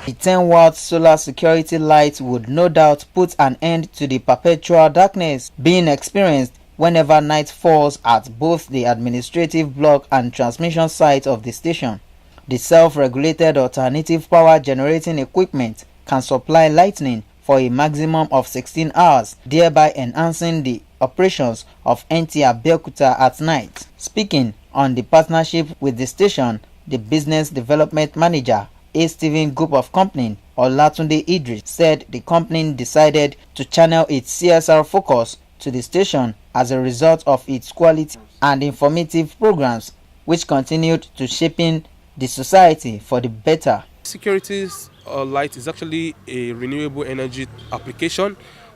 The 10-watt solar security light would no doubt put an end to the perpetual darkness being experienced whenever night falls at both the administrative block and transmission site of the station. The self-regulated alternative power generating equipment can supply lightning for a maximum of 16 hours, thereby enhancing the operations of NTA Abeokuta at night. Speaking on the partnership with the station, the business development manager, A. Steven Group of Company, Olatunde Idris, said the company decided to channel its CSR focus to the station as a result of its quality and informative programs, which continued to shaping the society for the better. Security light is actually a renewable energy application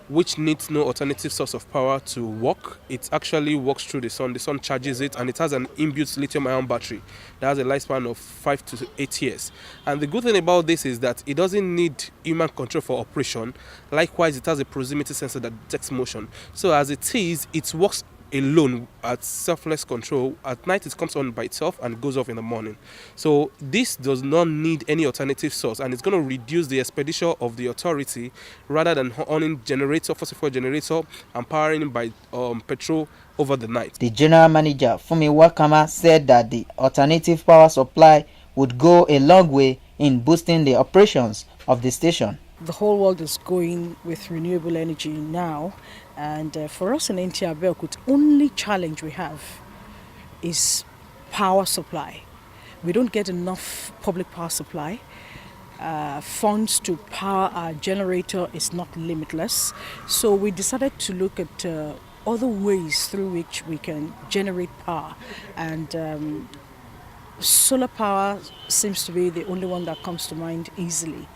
which needs no alternative source of power to work. It actually works through the sun. The sun charges it, and it has an inbuilt lithium-ion battery that has a lifespan of 5 to 8 years. And the good thing about this is that it doesn't need human control for operation. Likewise, it has a proximity sensor that detects motion. So as it is, it works alone at selfless control. At night it comes on by itself and goes off in the morning. So this does not need any alternative source, and it's going to reduce the expenditure of the authority rather than owning fossil fuel generator and powering it by petrol over the night. The general manager, Fumi Wakama, said that the alternative power supply would go a long way in boosting the operations of the station. The whole world is going with renewable energy now, and for us in NTA Abeokuta, only challenge we have is power supply. We don't get enough public power supply. Funds to power our generator is not limitless, so we decided to look at other ways through which we can generate power, and solar power seems to be the only one that comes to mind easily.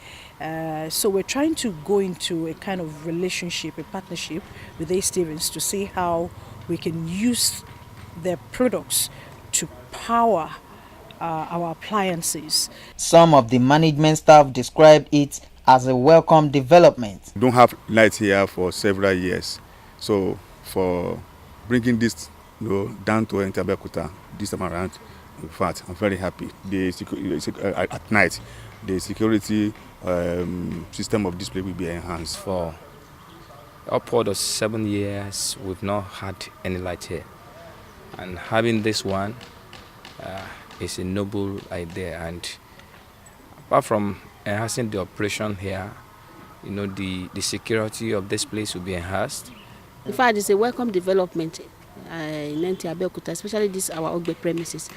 So we're trying to go into a kind of relationship, a partnership with A. Stevens to see how we can use their products to power our appliances. Some of the management staff described it as a welcome development. We don't have lights here for several years, so for bringing this down to NTA Abeokuta this time around, in fact, I'm very happy. At night, the security system of display will be enhanced. For upward of 7 years, we've not had any light here, and having this one is a noble idea. And apart from enhancing the operation here, the security of this place will be enhanced. In fact, it's a welcome development in NTA Abeokuta, especially this our Ogbe premises.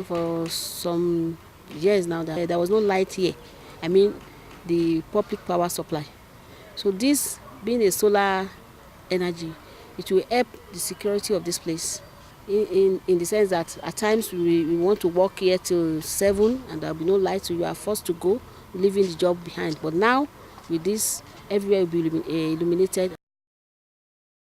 For some years now, there was no light here. I mean, the public power supply. So this being a solar energy, it will help the security of this place. In the sense that at times we want to work here till 7 and there will be no light, so you are forced to go, leaving the job behind. But now with this, everywhere will be illuminated.